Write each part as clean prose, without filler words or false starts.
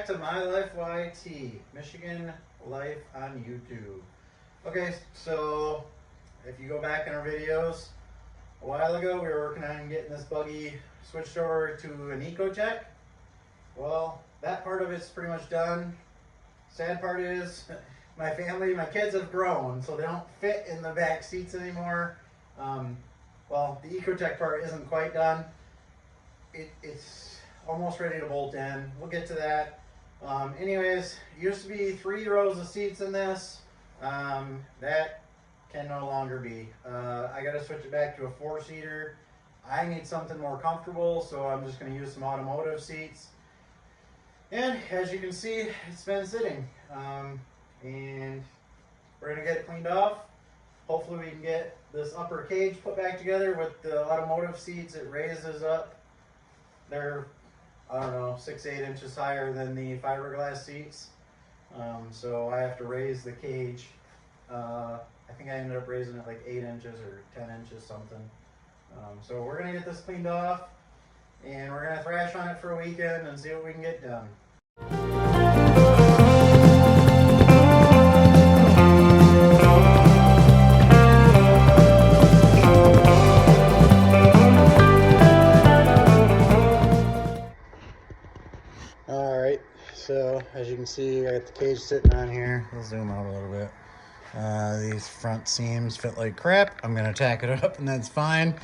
back to My Life YT, Michigan Life on YouTube. Okay, so if you go back in our videos, a while ago we were working on getting this buggy switched over to an EcoCheck. Well, that part of it's pretty much done. Sad part is my kids have grown, so they don't fit in the back seats anymore. Well, the EcoCheck part isn't quite done. It's almost ready to bolt in. We'll get to that. Anyways, used to be 3 rows of seats in this. That can no longer be. I got to switch it back to a 4-seater. I need something more comfortable, so I'm just going to use some automotive seats. And as you can see, it's been sitting. And we're going to get it cleaned off. Hopefully we can get this upper cage put back together with the automotive seats. It raises up. They're, I don't know, 6-8 inches higher than the fiberglass seats. So I have to raise the cage. I think I ended up raising it like 8 inches or 10 inches something. So we're going to get this cleaned off, and we're going to thrash on it for a weekend and see what we can get done. Alright, so as you can see, I got the cage sitting on here. I'll zoom out a little bit. These front seams fit like crap. I'm going to tack it up, and that's fine.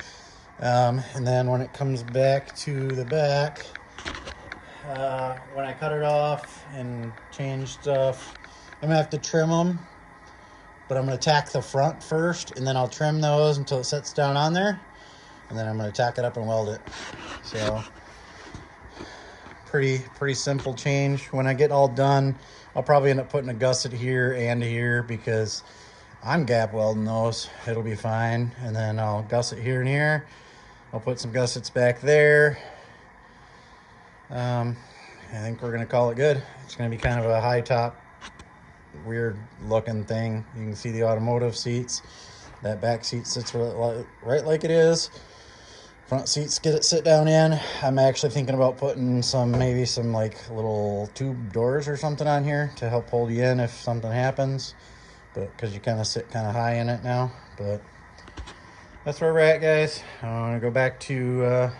And then when it comes back to the back, when I cut it off and change stuff, I'm going to have to trim them. But I'm going to tack the front first, and then I'll trim those until it sets down on there. And then I'm going to tack it up and weld it. So pretty simple change. When I get all done, I'll probably end up putting a gusset here and here because I'm gap welding those. It'll be fine. And then I'll gusset here and here. I'll put some gussets back there. I think we're gonna call it good. It's gonna be kind of a high top, weird looking thing. You can see the automotive seats. That back seat sits right like it is. Front seats get it sit down in. I'm actually thinking about putting maybe some like little tube doors or something on here to help hold you in if something happens. But because you kind of sit kind of high in it now. But that's where we're at, guys. I'm gonna go back to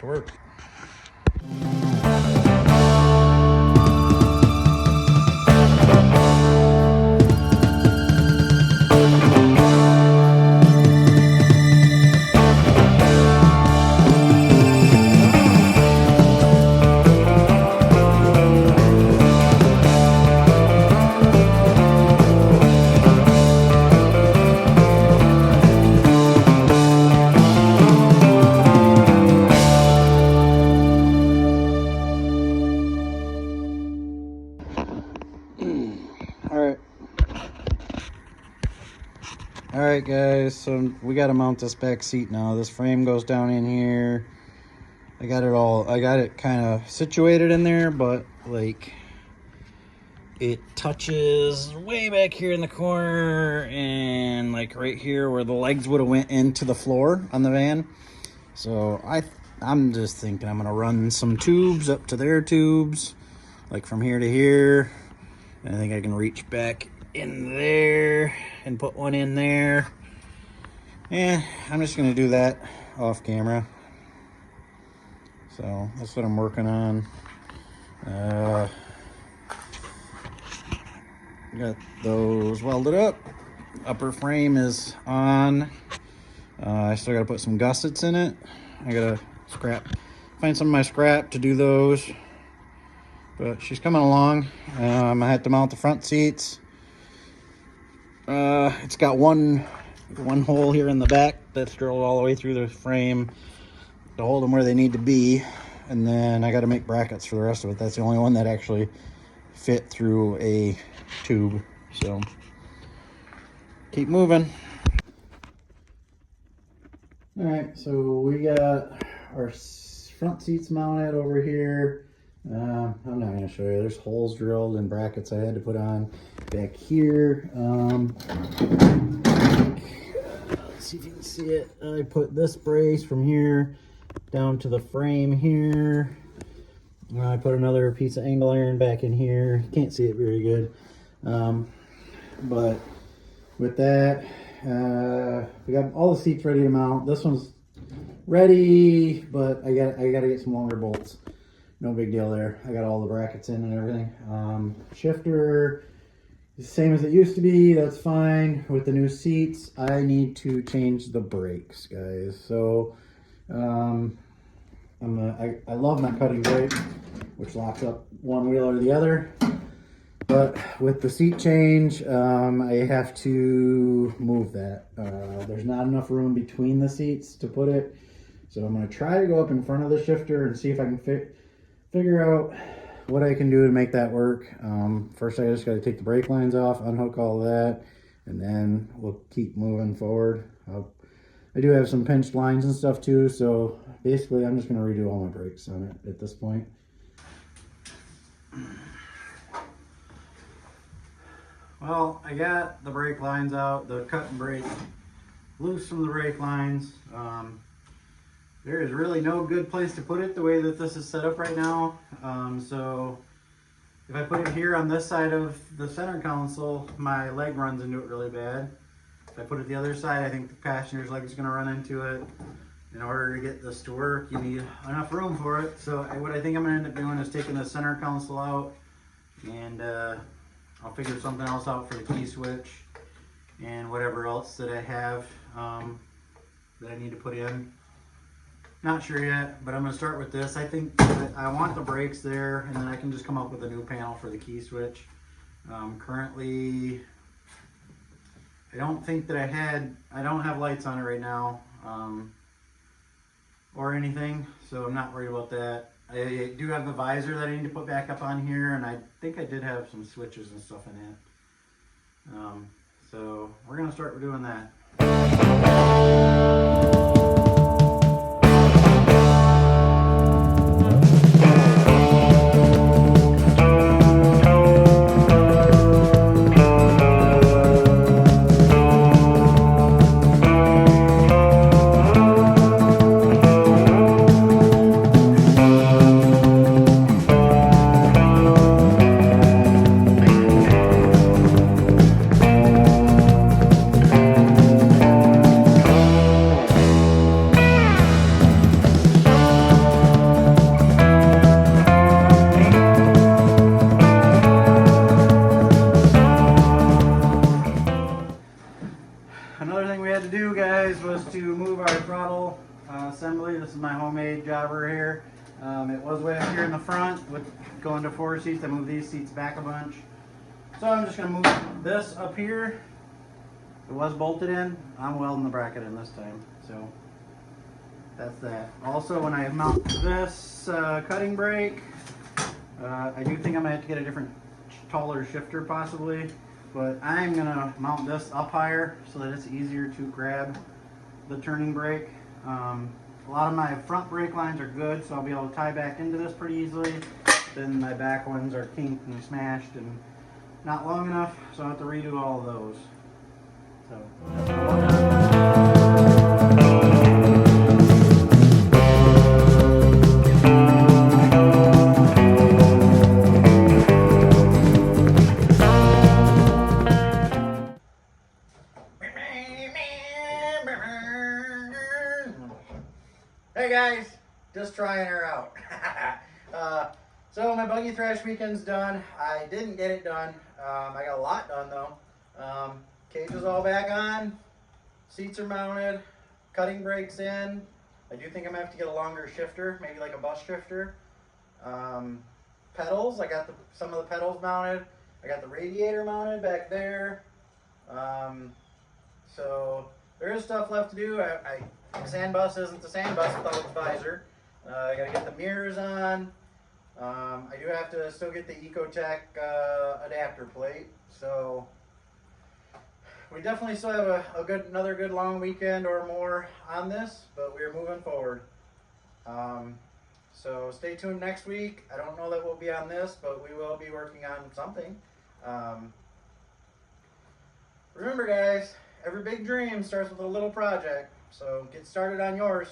work. Alright guys, so we got to mount this back seat now. This frame goes down in here. I got it kind of situated in there, but like it touches way back here in the corner and like right here where the legs would have went into the floor on the van. So I'm just thinking I'm gonna run some tubes up to their tubes, like from here to here. And I think I can reach back in there and put one in there. Yeah, I'm just gonna do that off camera. So that's what I'm working on. Got those welded up. Upper frame is on. I still gotta put some gussets in it. I gotta find some of my scrap to do those. But she's coming along. I had to mount the front seats. It's got one hole here in the back that's drilled all the way through the frame to hold them where they need to be. And then I got to make brackets for the rest of it. That's the only one that actually fit through a tube. So keep moving. All right, so we got our front seats mounted over here. I'm not going to show you. There's holes drilled and brackets I had to put on back here. Let's see if you can see it. I put this brace from here down to the frame here. I put another piece of angle iron back in here. Can't see it very good. But with that, we got all the seats ready to mount. This one's ready, but I got to get some longer bolts. No big deal there. I got all the brackets in and everything. Shifter is the same as it used to be. That's fine. With the new seats, I need to change the brakes, guys. So I love my cutting brake, which locks up one wheel or the other. But with the seat change, I have to move that. There's not enough room between the seats to put it. So I'm going to try to go up in front of the shifter and see if I can figure out what I can do to make that work. First, I just got to take the brake lines off, unhook all of that, and then we'll keep moving forward. I do have some pinched lines and stuff too, so basically I'm just going to redo all my brakes on it at this point. Well, I got the brake lines out, the cut and brake loose from the brake lines. There is really no good place to put it the way that this is set up right now. So if I put it here on this side of the center console, my leg runs into it really bad. If I put it the other side, I think the passenger's leg is going to run into it. In order to get this to work, you need enough room for it. So what I think I'm going to end up doing is taking the center console out, and I'll figure something else out for the key switch and whatever else that I have that I need to put in. Not sure yet, but I'm going to start with this. I think that I want the brakes there, and then I can just come up with a new panel for the key switch. Currently, I don't think that I don't have lights on it right now or anything, so I'm not worried about that. I do have the visor that I need to put back up on here, and I think I did have some switches and stuff in it. So we're going to start doing that. Another thing we had to do, guys, was to move our throttle assembly. This is my homemade jobber here. It was way up here in the front with going to 4 seats. I moved these seats back a bunch. So I'm just going to move this up here. It was bolted in. I'm welding the bracket in this time. So that's that. Also, when I mount this cutting brake, I do think I'm going to have to get a different, taller shifter possibly. But I'm going to mount this up higher so that it's easier to grab the turning brake. A lot of my front brake lines are good, so I'll be able to tie back into this pretty easily. Then my back ones are kinked and smashed and not long enough, so I'll have to redo all of those. So that's what I'm working on. Hey guys, just trying her out. So my buggy thrash weekend's done. I didn't get it done. I got a lot done though. Cage is all back on. Seats are mounted. Cutting brakes in. I do think I'm gonna have to get a longer shifter, maybe like a bus shifter. Pedals, I got some of the pedals mounted. I got the radiator mounted back there. So there is stuff left to do. The sand bus isn't the sand bus without its visor. I gotta get the mirrors on. I do have to still get the Ecotech adapter plate. So we definitely still have another good long weekend or more on this, but we're moving forward. So stay tuned next week. I don't know that we'll be on this, but we will be working on something. Remember guys, every big dream starts with a little project. So get started on yours.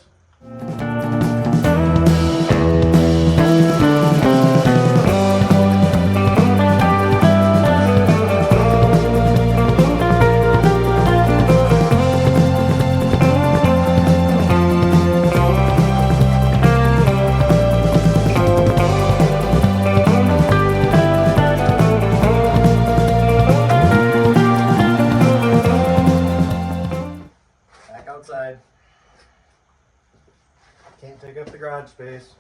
Can't take up the garage space.